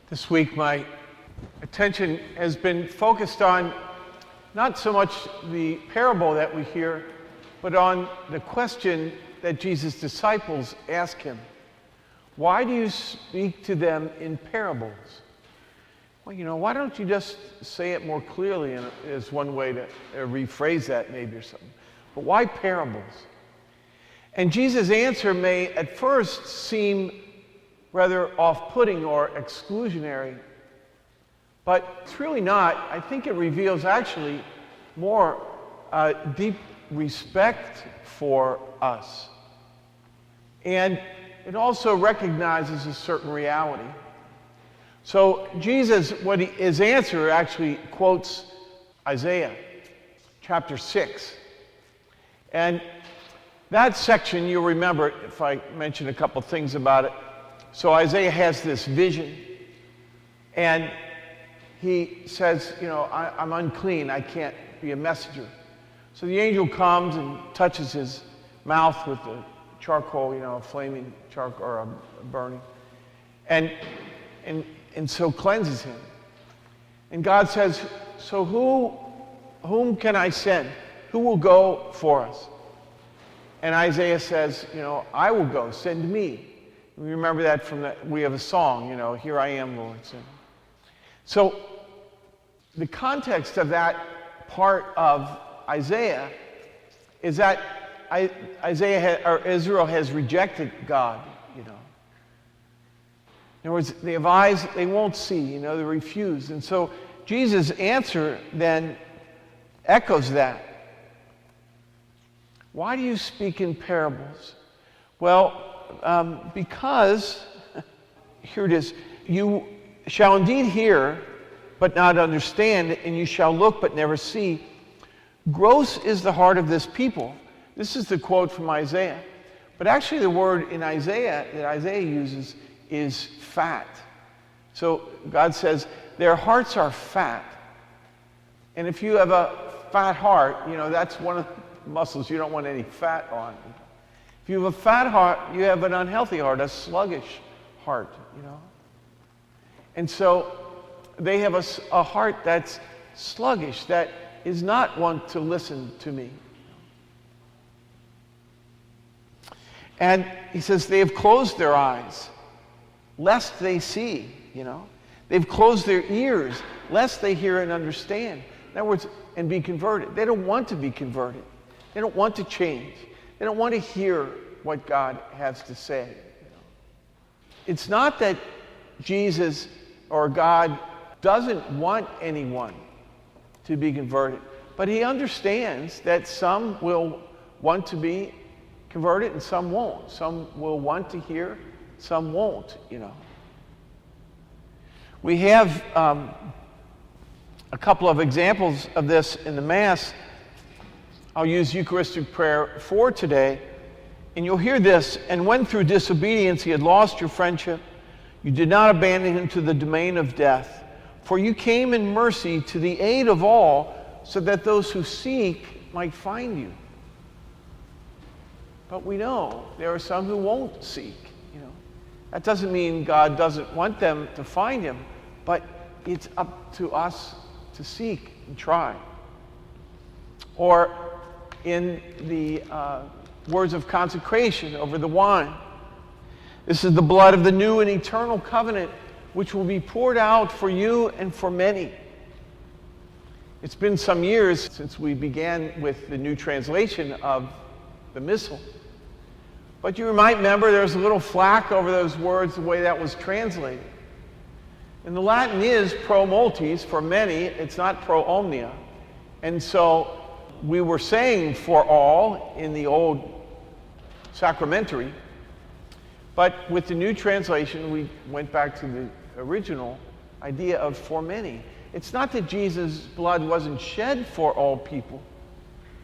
This week, my attention has been focused on not so much the parable that we hear, but on the question that Jesus' disciples ask him. Why do you speak to them in parables? Well, why don't you just say it more clearly, and is one way to rephrase that maybe or something. But why parables? And Jesus' answer may at first seem rather off-putting or exclusionary, but it's really not. I think it reveals actually more deep respect for us. And it also recognizes a certain reality. So Jesus, his answer actually quotes Isaiah chapter 6. And that section, you'll remember if I mention a couple things about it. So Isaiah has this vision, and he says, I'm unclean, I can't be a messenger. So the angel comes and touches his mouth with the charcoal, a flaming charcoal or a burning, and so cleanses him. And God says, so whom can I send? Who will go for us? And Isaiah says, I will go, send me. We remember that we have a song, here I am, Lord, send me. So the context of that part of Isaiah is that Israel has rejected God, In other words, they have eyes they won't see, they refuse. And so Jesus' answer then echoes that. Why do you speak in parables? Well, because, here it is, you shall indeed hear, but not understand, and you shall look, but never see. Gross is the heart of this people. This is the quote from Isaiah. But actually the word in Isaiah that Isaiah uses is fat. So God says, their hearts are fat. And if you have a fat heart, that's one of the muscles you don't want any fat on. If you have a fat heart, you have an unhealthy heart, a sluggish heart, And so they have a heart that's sluggish, that is not one to listen to me. And he says they have closed their eyes, lest they see, They've closed their ears, lest they hear and understand. In other words, and be converted. They don't want to be converted. They don't want to change. They don't want to hear what God has to say. It's not that Jesus or God doesn't want anyone to be converted, but he understands that some will want to be converted and some won't. Some will want to hear, some won't, We have a couple of examples of this in the Mass. I'll use Eucharistic prayer 4 today, and you'll hear this. And when through disobedience he had lost your friendship, you did not abandon him to the domain of death, for you came in mercy to the aid of all, so that those who seek might find you. But we know there are some who won't seek. That doesn't mean God doesn't want them to find him, but it's up to us to seek and try. Or in the words of consecration over the wine, this is the blood of the new and eternal covenant, which will be poured out for you and for many. It's been some years since we began with the new translation of the Missal. But you might remember there's a little flack over those words, the way that was translated. And the Latin is pro multis, for many. It's not pro omnia. And so we were saying for all in the old sacramentary, but with the new translation, we went back to the original idea of for many. It's not that Jesus' blood wasn't shed for all people,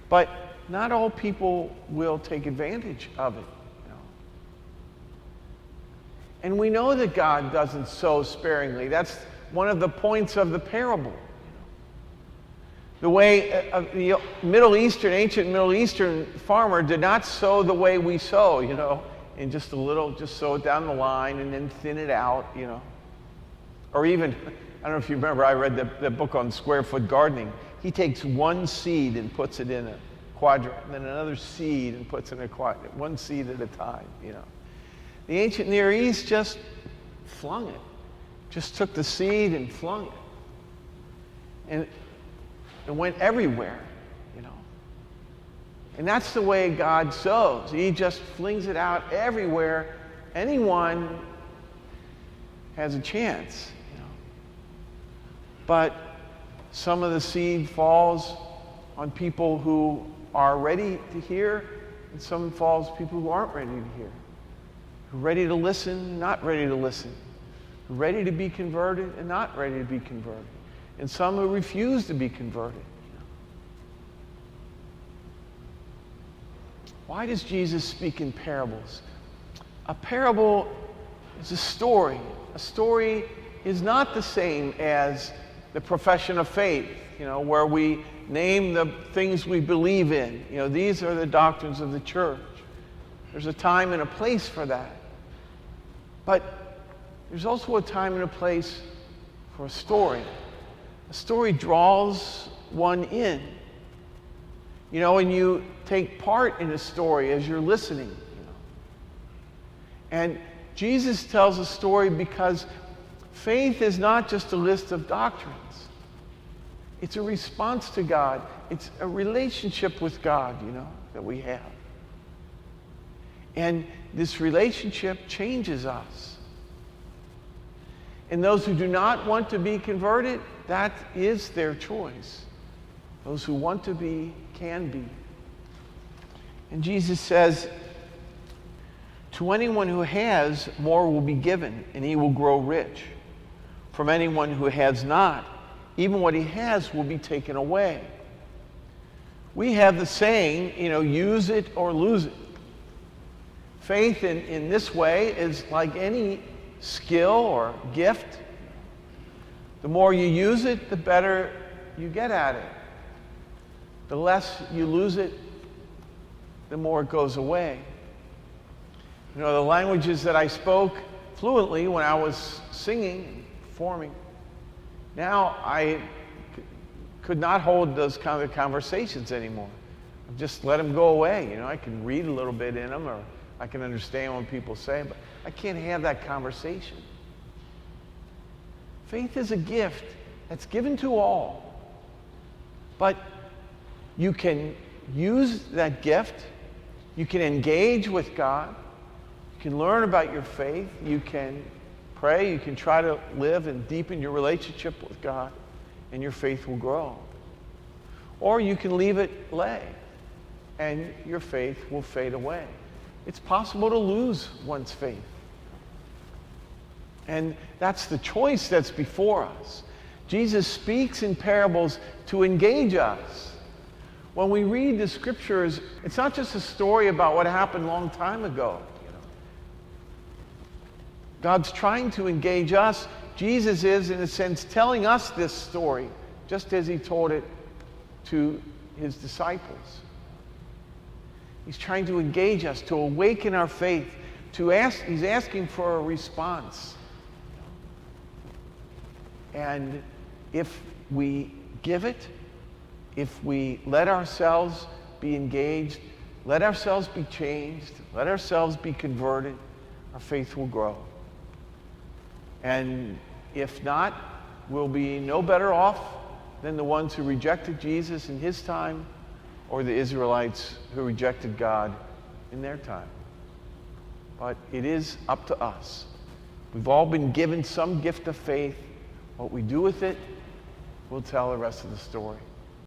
but not all people will take advantage of it. And we know that God doesn't sow sparingly. That's one of the points of the parable. The way the ancient Middle Eastern farmer did not sow the way we sow, in just a little, just sow it down the line and then thin it out, Or even, I don't know if you remember, I read the book on square foot gardening. He takes one seed and puts it in a quadrant, and then another seed and puts it in a quadrant, one seed at a time, you know. The ancient Near East just flung it. Just took the seed and flung it. And it went everywhere, you know. And that's the way God sows. He just flings it out everywhere. Anyone has a chance, you know. But some of the seed falls on people who are ready to hear, and some falls on people who aren't ready to hear. Who are ready to listen, not ready to listen. Who are ready to be converted and not ready to be converted. And some who refuse to be converted. Why does Jesus speak in parables? A parable is a story. A story is not the same as the profession of faith, you know, where we name the things we believe in. You know, these are the doctrines of the church. There's a time and a place for that. But there's also a time and a place for a story. A story draws one in. You know, and you take part in a story as you're listening. You know. And Jesus tells a story because faith is not just a list of doctrines. It's a response to God. It's a relationship with God, you know, that we have. And this relationship changes us. And those who do not want to be converted, that is their choice. Those who want to be can be. And Jesus says, to anyone who has, more will be given, and he will grow rich. From anyone who has not, even what he has will be taken away. We have the saying, you know, use it or lose it. Faith in this way is like any skill or gift. The more you use it, the better you get at it. The less you lose it, the more it goes away. You know, the languages that I spoke fluently when I was singing and performing, now I could not hold those kind of conversations anymore. I've just let them go away. You know, I can read a little bit in them, or I can understand what people say, but I can't have that conversation. Faith is a gift that's given to all. But you can use that gift. You can engage with God. You can learn about your faith. You can pray. You can try to live and deepen your relationship with God, and your faith will grow. Or you can leave it lay, and your faith will fade away. It's possible to lose one's faith. And that's the choice that's before us. Jesus speaks in parables to engage us. When we read the scriptures, it's not just a story about what happened a long time ago. You know. God's trying to engage us. Jesus is, in a sense, telling us this story, just as he told it to his disciples. He's trying to engage us, to awaken our faith, he's asking for a response. And if we give it, if we let ourselves be engaged, let ourselves be changed, let ourselves be converted, our faith will grow. And if not, we'll be no better off than the ones who rejected Jesus in his time, or the Israelites who rejected God in their time. But it is up to us. We've all been given some gift of faith. What we do with it, we'll tell the rest of the story.